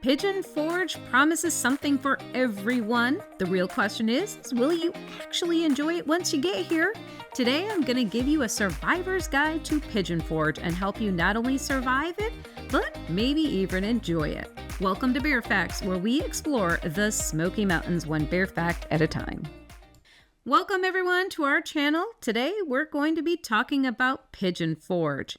Pigeon Forge promises something for everyone. The real question is, will you actually enjoy it once you get here? Today, I'm going to give you a survivor's guide to Pigeon Forge and help you not only survive it, but maybe even enjoy it. Welcome to Bear Facts, where we explore the Smoky Mountains one bear fact at a time. Welcome everyone to our channel. Today, we're going to be talking about Pigeon Forge.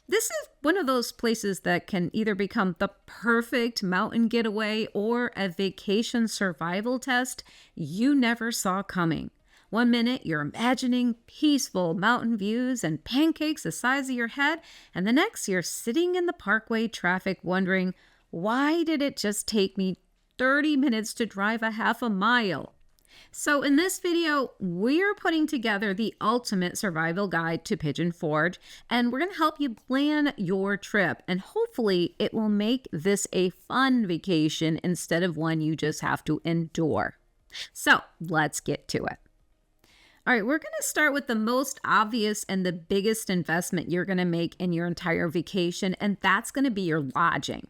This is one of those places that can either become the perfect mountain getaway or a vacation survival test you never saw coming. One minute you're imagining peaceful mountain views and pancakes the size of your head, and the next you're sitting in the Parkway traffic wondering, why did it just take me 30 minutes to drive a half a mile? So in this video, we're putting together the ultimate survival guide to Pigeon Forge, and we're going to help you plan your trip, and hopefully it will make this a fun vacation instead of one you just have to endure. So let's get to it. All right, we're going to start with the most obvious and the biggest investment you're going to make in your entire vacation, and that's going to be your lodging.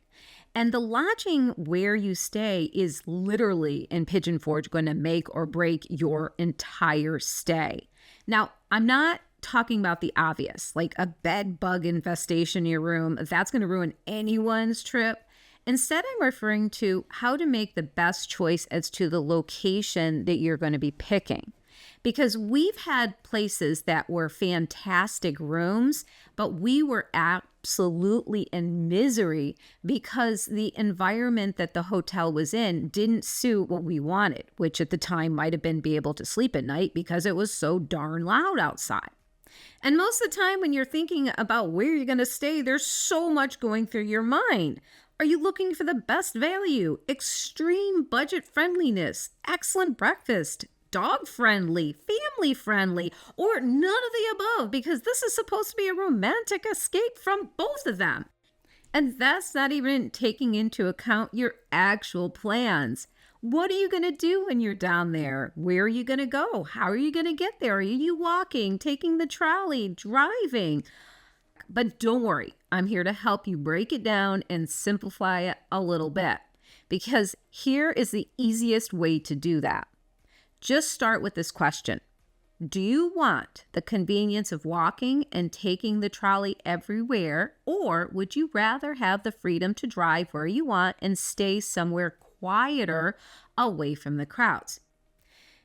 And the lodging where you stay is literally in Pigeon Forge going to make or break your entire stay. Now, I'm not talking about the obvious, like a bed bug infestation in your room. That's going to ruin anyone's trip. Instead, I'm referring to how to make the best choice as to the location that you're going to be picking. Because we've had places that were fantastic rooms, but we were absolutely in misery because the environment that the hotel was in didn't suit what we wanted, which at the time might have been be able to sleep at night because it was so darn loud outside. And most of the time when you're thinking about where you're going to stay, there's so much going through your mind. Are you looking for the best value, extreme budget friendliness, excellent breakfast, dog-friendly, family-friendly, or none of the above, because this is supposed to be a romantic escape from both of them? And that's not even taking into account your actual plans. What are you going to do when you're down there? Where are you going to go? How are you going to get there? Are you walking, taking the trolley, driving? But don't worry, I'm here to help you break it down and simplify it a little bit, because here is the easiest way to do that. Just start with this question. Do you want the convenience of walking and taking the trolley everywhere, or would you rather have the freedom to drive where you want and stay somewhere quieter away from the crowds?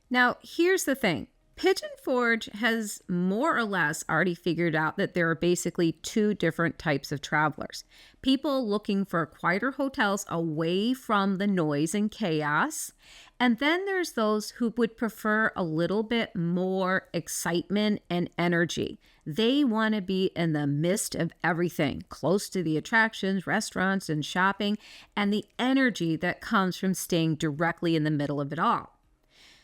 Now, here's the thing. Pigeon Forge has more or less already figured out that there are basically two different types of travelers. People looking for quieter hotels away from the noise and chaos. And then there's those who would prefer a little bit more excitement and energy. They want to be in the midst of everything, close to the attractions, restaurants, and shopping, and the energy that comes from staying directly in the middle of it all.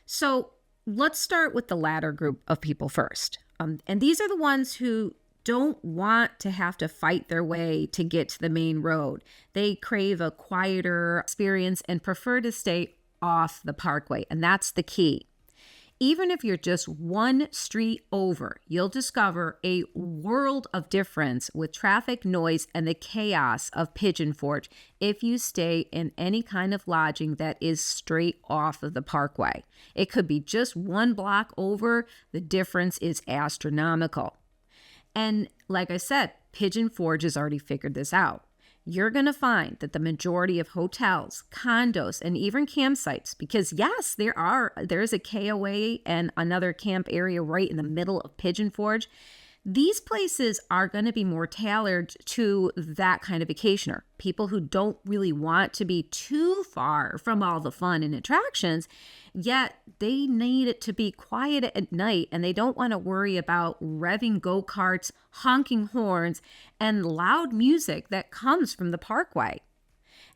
So let's start with the latter group of people first. And these are the ones who don't want to have to fight their way to get to the main road. They crave a quieter experience and prefer to stay off the Parkway, and that's the key. Even if you're just one street over, you'll discover a world of difference with traffic, noise, and the chaos of Pigeon Forge if you stay in any kind of lodging that is straight off of the Parkway. It could be just one block over. The difference is astronomical. And like I said, Pigeon Forge has already figured this out. You're going to find that the majority of hotels, condos, and even campsites, because yes, there is a KOA and another camp area right in the middle of Pigeon Forge. These places are going to be more tailored to that kind of vacationer. People who don't really want to be too far from all the fun and attractions, yet they need it to be quiet at night, and they don't want to worry about revving go-karts, honking horns, and loud music that comes from the Parkway.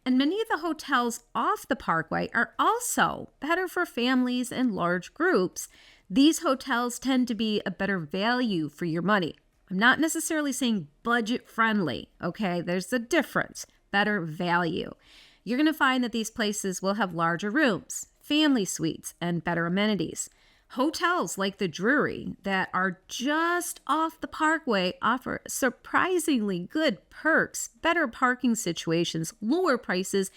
And many of the hotels off the Parkway are also better for families and large groups. These hotels tend to be a better value for your money. I'm not necessarily saying budget friendly, okay? There's a difference. Better value. You're going to find that these places will have larger rooms, family suites, and better amenities. Hotels like the Drury that are just off the Parkway offer surprisingly good perks, better parking situations, lower prices,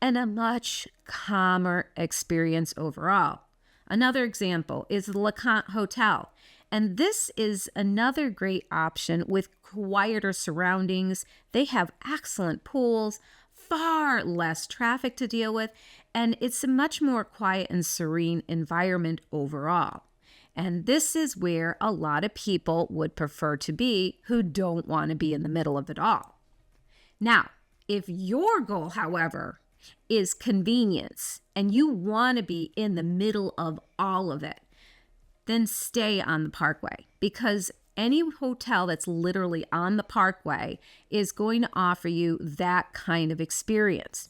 and a much calmer experience overall. Another example is the LeConte Hotel. And this is another great option with quieter surroundings. They have excellent pools, far less traffic to deal with, and it's a much more quiet and serene environment overall. And this is where a lot of people would prefer to be who don't want to be in the middle of it all. Now, if your goal, however, is convenience and you want to be in the middle of all of it, then stay on the Parkway, because any hotel that's literally on the Parkway is going to offer you that kind of experience.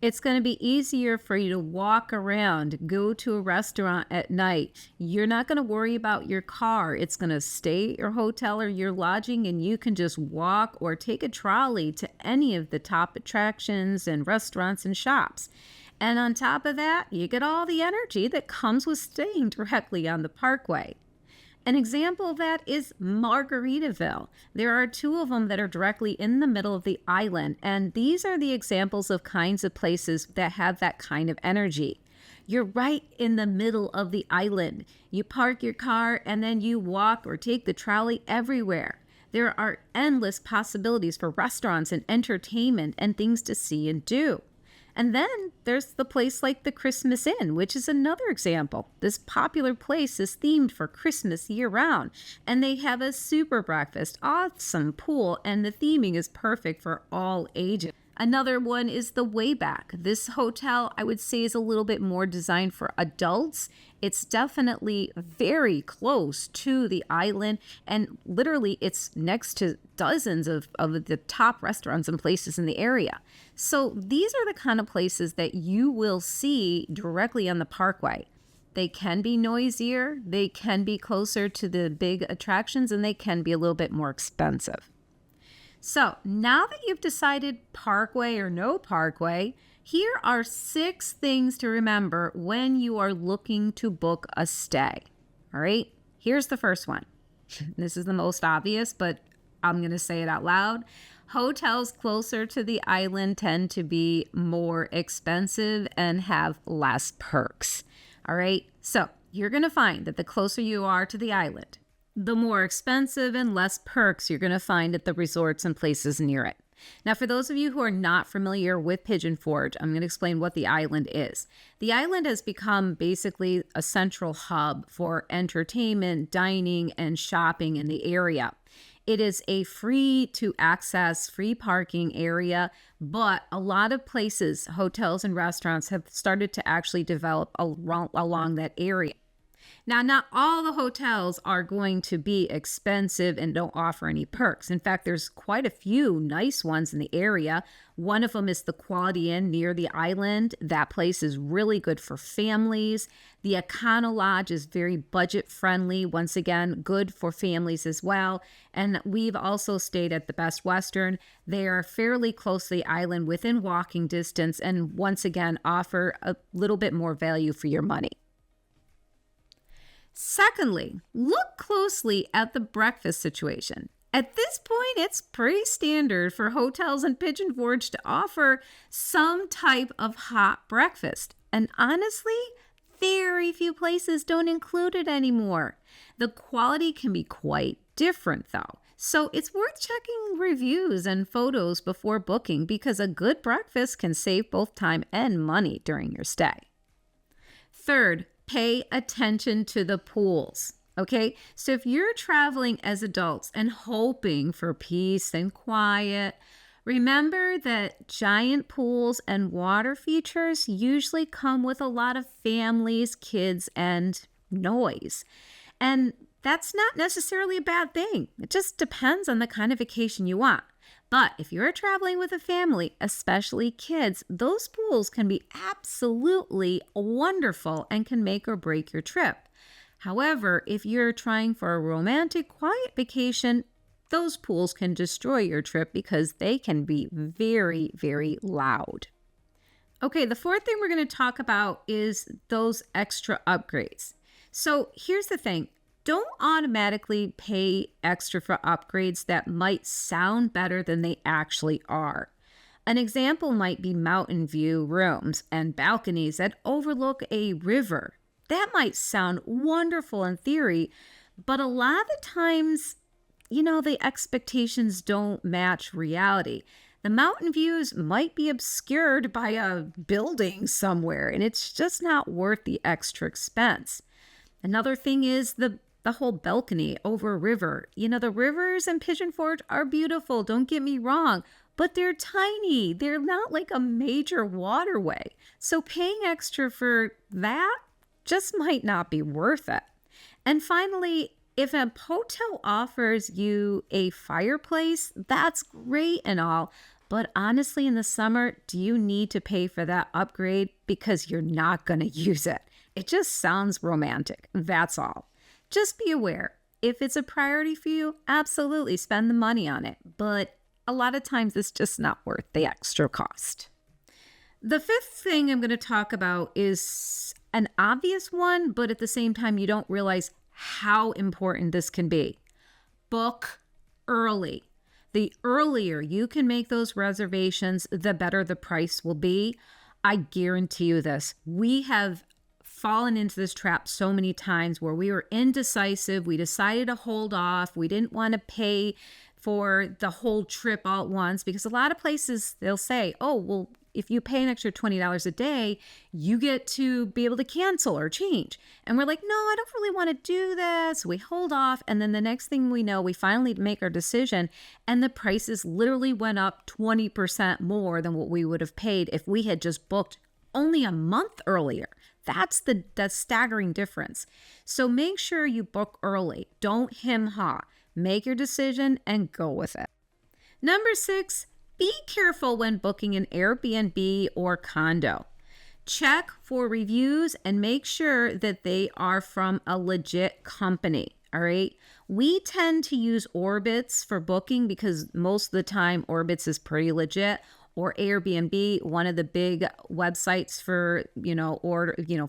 It's going to be easier for you to walk around, go to a restaurant at night. You're not going to worry about your car. It's going to stay at your hotel or your lodging, and you can just walk or take a trolley to any of the top attractions and restaurants and shops. And on top of that, you get all the energy that comes with staying directly on the Parkway. An example of that is Margaritaville. There are two of them that are directly in the middle of the island, and these are the examples of kinds of places that have that kind of energy. You're right in the middle of the island. You park your car and then you walk or take the trolley everywhere. There are endless possibilities for restaurants and entertainment and things to see and do. And then there's the place like the Christmas Inn, which is another example. This popular place is themed for Christmas year-round, and they have a super breakfast, awesome pool, and the theming is perfect for all ages. Another one is the Wayback. This hotel, I would say, is a little bit more designed for adults. It's definitely very close to the island, and literally it's next to dozens of the top restaurants and places in the area. So these are the kind of places that you will see directly on the Parkway. They can be noisier, they can be closer to the big attractions, and they can be a little bit more expensive. So now that you've decided Parkway or no Parkway, here are 6 things to remember when you are looking to book a stay. All right, here's the first one. This is the most obvious, but I'm going to say it out loud. Hotels closer to the island tend to be more expensive and have less perks. All right, so you're going to find that the closer you are to the island, the more expensive and less perks you're going to find at the resorts and places near it. Now, for those of you who are not familiar with Pigeon Forge, I'm going to explain what the island is. The island has become basically a central hub for entertainment, dining, and shopping in the area. It is a free to access, free parking area, but a lot of places, hotels and restaurants have started to actually develop along that area. Now, not all the hotels are going to be expensive and don't offer any perks. In fact, there's quite a few nice ones in the area. One of them is the Quality Inn near the island. That place is really good for families. The Econo Lodge is very budget friendly. Once again, good for families as well. And we've also stayed at the Best Western. They are fairly close to the island, within walking distance, and once again, offer a little bit more value for your money. Secondly, look closely at the breakfast situation. At this point, it's pretty standard for hotels in Pigeon Forge to offer some type of hot breakfast. And honestly, very few places don't include it anymore. The quality can be quite different though. So it's worth checking reviews and photos before booking, because a good breakfast can save both time and money during your stay. Third, pay attention to the pools, okay? So if you're traveling as adults and hoping for peace and quiet, remember that giant pools and water features usually come with a lot of families, kids, and noise. And that's not necessarily a bad thing. It just depends on the kind of vacation you want. But if you're traveling with a family, especially kids, those pools can be absolutely wonderful and can make or break your trip. However, if you're trying for a romantic, quiet vacation, those pools can destroy your trip because they can be very, very loud. Okay, the fourth thing we're going to talk about is those extra upgrades. So here's the thing. Don't automatically pay extra for upgrades that might sound better than they actually are. An example might be mountain view rooms and balconies that overlook a river. That might sound wonderful in theory, but a lot of the times, the expectations don't match reality. The mountain views might be obscured by a building somewhere, and it's just not worth the extra expense. Another thing is the whole balcony over a river. The rivers in Pigeon Forge are beautiful, don't get me wrong, but they're tiny. They're not like a major waterway. So paying extra for that just might not be worth it. And finally, if a hotel offers you a fireplace, that's great and all. But honestly, in the summer, do you need to pay for that upgrade because you're not going to use it? It just sounds romantic. That's all. Just be aware. If it's a priority for you, absolutely spend the money on it. But a lot of times it's just not worth the extra cost. The fifth thing I'm going to talk about is an obvious one, but at the same time, you don't realize how important this can be. Book early. The earlier you can make those reservations, the better the price will be. I guarantee you this. We have fallen into this trap so many times where we were indecisive. We decided to hold off. We didn't want to pay for the whole trip all at once because a lot of places they'll say, oh, well, if you pay an extra $20 a day, you get to be able to cancel or change. And we're like, no, I don't really want to do this. So we hold off. And then the next thing we know, we finally make our decision and the prices literally went up 20% more than what we would have paid if we had just booked only a month earlier. That's the staggering difference. So make sure you book early. Don't hem-haw. Make your decision and go with it. Number 6, be careful when booking an Airbnb or condo. Check for reviews and make sure that they are from a legit company. All right. We tend to use Orbitz for booking because most of the time Orbitz is pretty legit. Or Airbnb, one of the big websites for,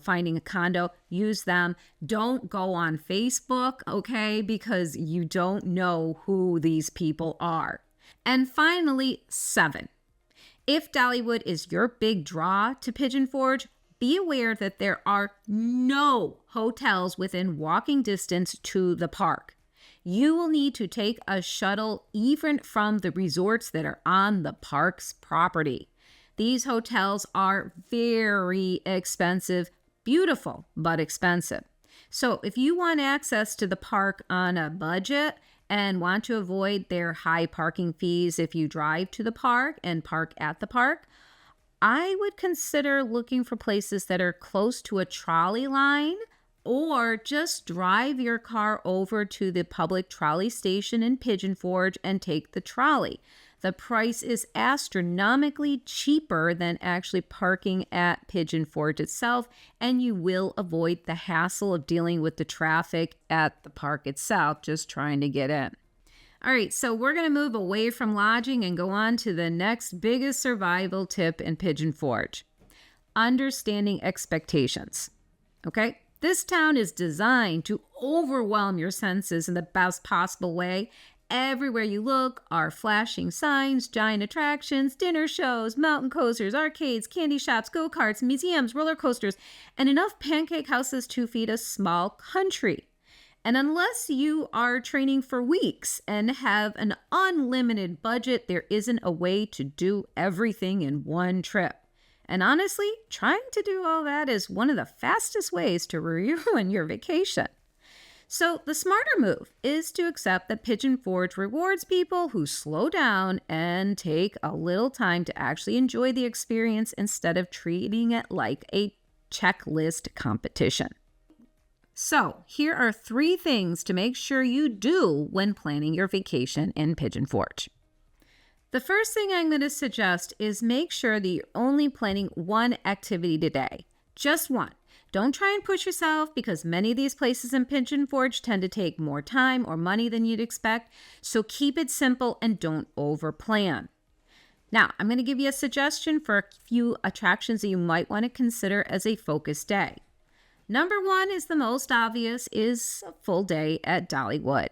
finding a condo, use them. Don't go on Facebook, okay? Because you don't know who these people are. And finally, 7. If Dollywood is your big draw to Pigeon Forge, be aware that there are no hotels within walking distance to the park. You will need to take a shuttle even from the resorts that are on the park's property. These hotels are very expensive, beautiful, but expensive. So if you want access to the park on a budget and want to avoid their high parking fees if you drive to the park and park at the park, I would consider looking for places that are close to a trolley line, or just drive your car over to the public trolley station in Pigeon Forge and take the trolley. The price is astronomically cheaper than actually parking at Pigeon Forge itself, and you will avoid the hassle of dealing with the traffic at the park itself, just trying to get in. All right, so we're going to move away from lodging and go on to the next biggest survival tip in Pigeon Forge. Understanding expectations. Okay? This town is designed to overwhelm your senses in the best possible way. Everywhere you look are flashing signs, giant attractions, dinner shows, mountain coasters, arcades, candy shops, go-karts, museums, roller coasters, and enough pancake houses to feed a small country. And unless you are training for weeks and have an unlimited budget, there isn't a way to do everything in one trip. And honestly, trying to do all that is one of the fastest ways to ruin your vacation. So the smarter move is to accept that Pigeon Forge rewards people who slow down and take a little time to actually enjoy the experience instead of treating it like a checklist competition. So here are 3 things to make sure you do when planning your vacation in Pigeon Forge. The first thing I'm going to suggest is make sure that you're only planning one activity today. Just one. Don't try and push yourself because many of these places in Pigeon Forge tend to take more time or money than you'd expect. So keep it simple and don't overplan. Now, I'm going to give you a suggestion for a few attractions that you might want to consider as a focus day. Number one is the most obvious, is a full day at Dollywood.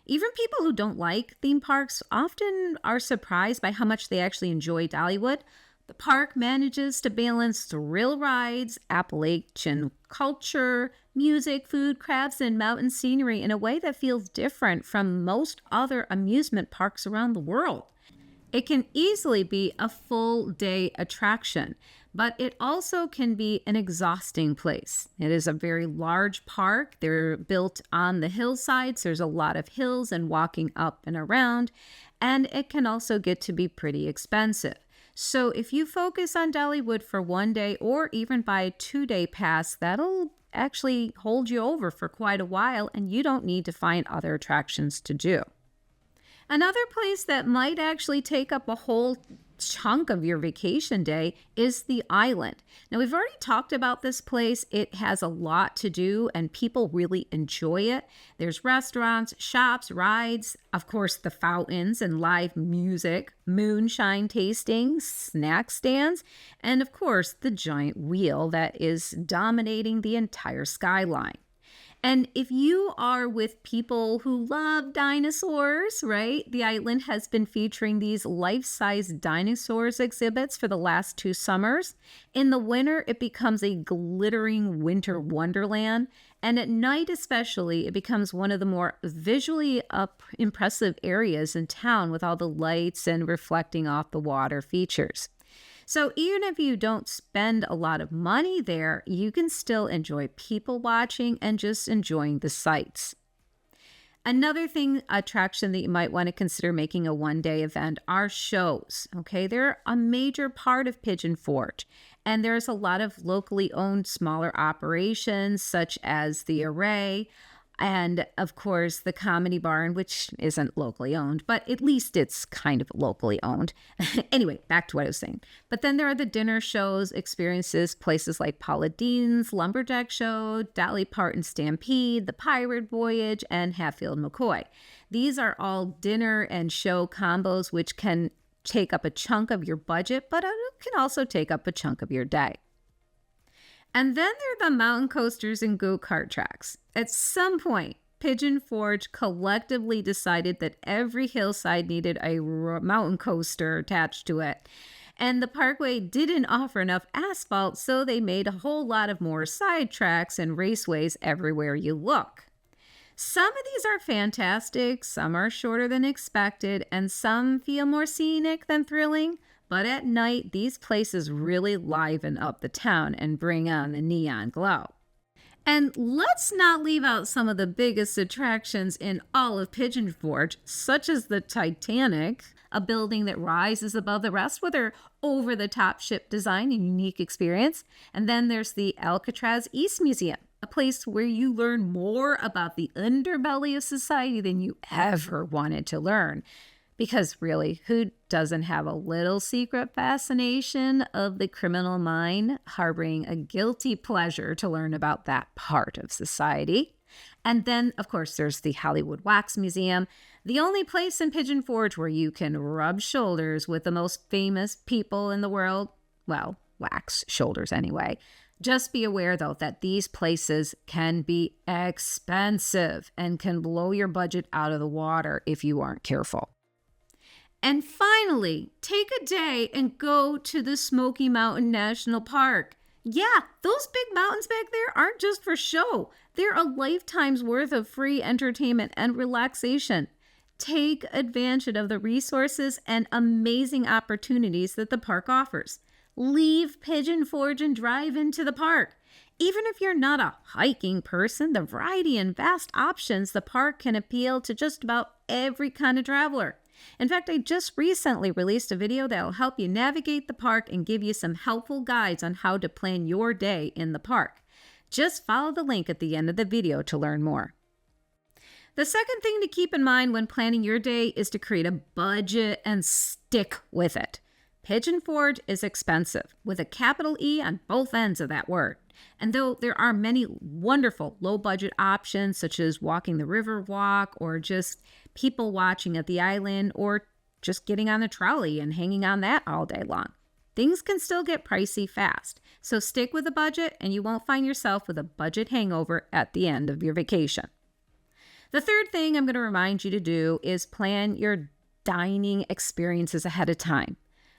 Even people who don't like theme parks often are surprised by how much they actually enjoy Dollywood. The park manages to balance thrill rides, Appalachian culture, music, food, crafts, and mountain scenery in a way that feels different from most other amusement parks around the world. It can easily be a full day attraction, but it also can be an exhausting place. It is a very large park. They're built on the hillsides. There's a lot of hills and walking up and around, and it can also get to be pretty expensive. So if you focus on Dollywood for one day or even buy a 2-day pass, that'll actually hold you over for quite a while, and you don't need to find other attractions to do. Another place that might actually take up a whole chunk of your vacation day is the island. Now, we've already talked about this place. It has a lot to do and people really enjoy it. There's restaurants, shops, rides, of course, the fountains and live music, moonshine tastings, snack stands, and of course, the giant wheel that is dominating the entire skyline. And if you are with people who love dinosaurs, right? The island has been featuring these life-size dinosaurs exhibits for the last 2 summers. In the winter, it becomes a glittering winter wonderland. And at night especially, it becomes one of the more visually impressive areas in town with all the lights and reflecting off the water features. So even if you don't spend a lot of money there, you can still enjoy people watching and just enjoying the sights. Another attraction that you might want to consider making a one-day event are shows. Okay, they're a major part of Pigeon Forge, and there's a lot of locally owned smaller operations such as the Array, and of course the Comedy Barn, which isn't locally owned, but at least it's kind of locally owned. Anyway, back to what I was saying. But then there are the dinner shows, experiences, places like Paula Dean's Lumberjack Show, Dolly Parton Stampede, The Pirate Voyage, and Hatfield McCoy. These are all dinner and show combos, which can take up a chunk of your budget, but it can also take up a chunk of your day. And then there are the mountain coasters and go-kart tracks. At some point, Pigeon Forge collectively decided that every hillside needed a mountain coaster attached to it. And the Parkway didn't offer enough asphalt, so they made a whole lot of more side tracks and raceways everywhere you look. Some of these are fantastic, some are shorter than expected, and some feel more scenic than thrilling. But at night, these places really liven up the town and bring on the neon glow. And let's not leave out some of the biggest attractions in all of Pigeon Forge, such as the Titanic, a building that rises above the rest with her over-the-top ship design and unique experience. And then there's the Alcatraz East Museum, a place where you learn more about the underbelly of society than you ever wanted to learn. Because really, who doesn't have a little secret fascination of the criminal mind, harboring a guilty pleasure to learn about that part of society? And then, of course, there's the Hollywood Wax Museum, the only place in Pigeon Forge where you can rub shoulders with the most famous people in the world. Well, wax shoulders anyway. Just be aware, though, that these places can be expensive and can blow your budget out of the water if you aren't careful. And finally, take a day and go to the Smoky Mountain National Park. Yeah, those big mountains back there aren't just for show. They're a lifetime's worth of free entertainment and relaxation. Take advantage of the resources and amazing opportunities that the park offers. Leave Pigeon Forge and drive into the park. Even if you're not a hiking person, the variety and vast options the park can appeal to just about every kind of traveler. In fact, I just recently released a video that will help you navigate the park and give you some helpful guides on how to plan your day in the park. Just follow the link at the end of the video to learn more. The second thing to keep in mind when planning your day is to create a budget and stick with it. Pigeon Forge is expensive, with a capital E on both ends of that word. And though there are many wonderful low-budget options, such as walking the river walk, or just people watching at the island, or just getting on the trolley and hanging on that all day long, things can still get pricey fast. So stick with a budget and you won't find yourself with a budget hangover at the end of your vacation. The third thing I'm going to remind you to do is plan your dining experiences ahead of time.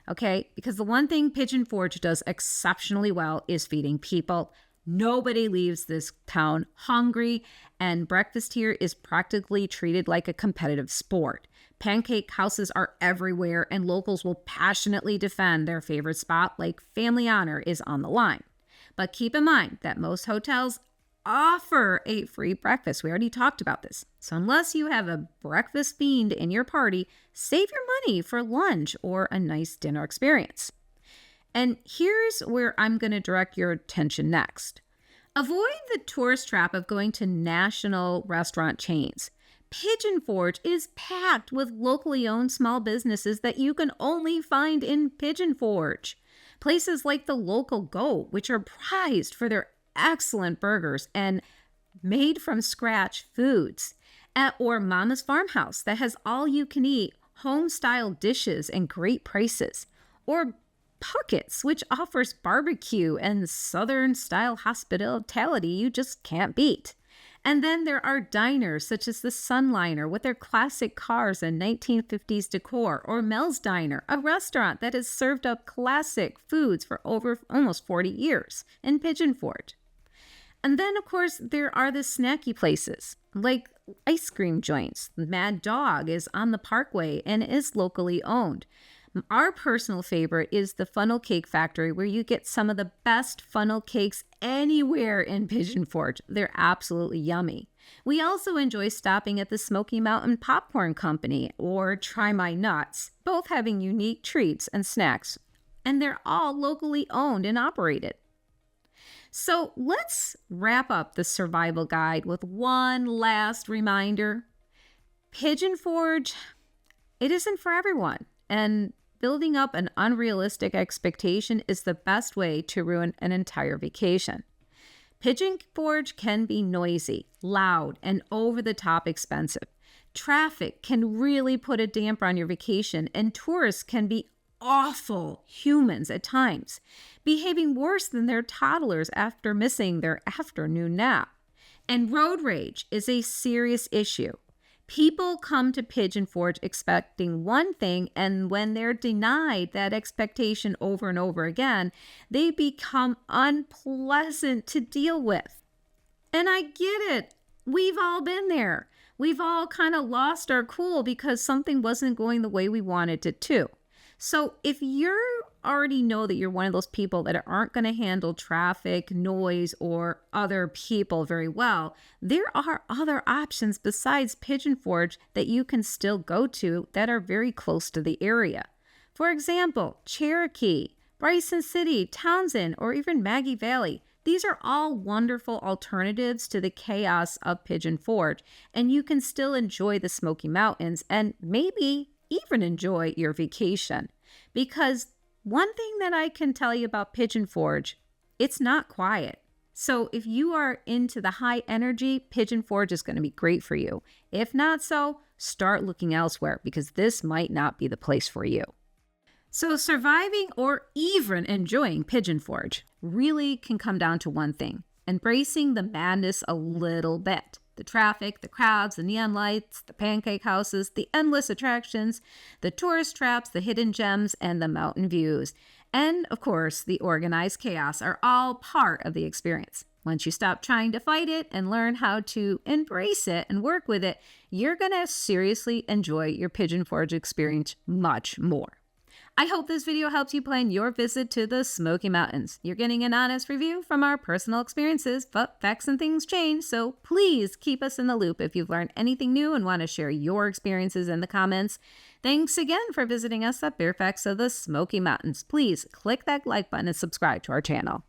Okay? Because the one thing Pigeon Forge does exceptionally well is feeding people. Nobody leaves this town hungry, and breakfast here is practically treated like a competitive sport. Pancake houses are everywhere, and locals will passionately defend their favorite spot like family honor is on the line. But keep in mind that most hotels offer a free breakfast. We already talked about this. So unless you have a breakfast fiend in your party, save your money for lunch or a nice dinner experience. And here's where I'm going to direct your attention next. Avoid the tourist trap of going to national restaurant chains. Pigeon Forge is packed with locally owned small businesses that you can only find in Pigeon Forge. Places like the Local Goat, which are prized for their excellent burgers and made from scratch foods, or Mama's Farmhouse that has all you can eat home style dishes and great prices, or Puckett's, which offers barbecue and southern style hospitality you just can't beat. And then there are diners such as the Sunliner with their classic cars and 1950s decor, or Mel's Diner, a restaurant that has served up classic foods for over almost 40 years in Pigeon Forge. And then, of course, there are the snacky places, like ice cream joints. Mad Dog is on the Parkway and is locally owned. Our personal favorite is the Funnel Cake Factory, where you get some of the best funnel cakes anywhere in Pigeon Forge. They're absolutely yummy. We also enjoy stopping at the Smoky Mountain Popcorn Company or Try My Nuts, both having unique treats and snacks, and they're all locally owned and operated. So let's wrap up the survival guide with one last reminder. Pigeon Forge, it isn't for everyone, and building up an unrealistic expectation is the best way to ruin an entire vacation. Pigeon Forge can be noisy, loud, and over-the-top expensive. Traffic can really put a damper on your vacation, and tourists can be awful humans at times, behaving worse than their toddlers after missing their afternoon nap. And road rage is a serious issue. People come to Pigeon Forge expecting one thing, and when they're denied that expectation over and over again, they become unpleasant to deal with. And I get it. We've all been there. We've all kind of lost our cool because something wasn't going the way we wanted it to. So if you already know that you're one of those people that aren't going to handle traffic, noise, or other people very well, there are other options besides Pigeon Forge that you can still go to that are very close to the area. For example, Cherokee, Bryson City, Townsend, or even Maggie Valley. These are all wonderful alternatives to the chaos of Pigeon Forge, and you can still enjoy the Smoky Mountains and maybe even enjoy your vacation. Because one thing that I can tell you about Pigeon Forge, it's not quiet. So if you are into the high energy, Pigeon Forge is going to be great for you. If not so, start looking elsewhere because this might not be the place for you. So surviving or even enjoying Pigeon Forge really can come down to one thing: embracing the madness a little bit. The traffic, the crowds, the neon lights, the pancake houses, the endless attractions, the tourist traps, the hidden gems, and the mountain views. And, of course, the organized chaos are all part of the experience. Once you stop trying to fight it and learn how to embrace it and work with it, you're going to seriously enjoy your Pigeon Forge experience much more. I hope this video helps you plan your visit to the Smoky Mountains. You're getting an honest review from our personal experiences, but facts and things change, so please keep us in the loop if you've learned anything new and want to share your experiences in the comments. Thanks again for visiting us at Bear Facts of the Smoky Mountains. Please click that like button and subscribe to our channel.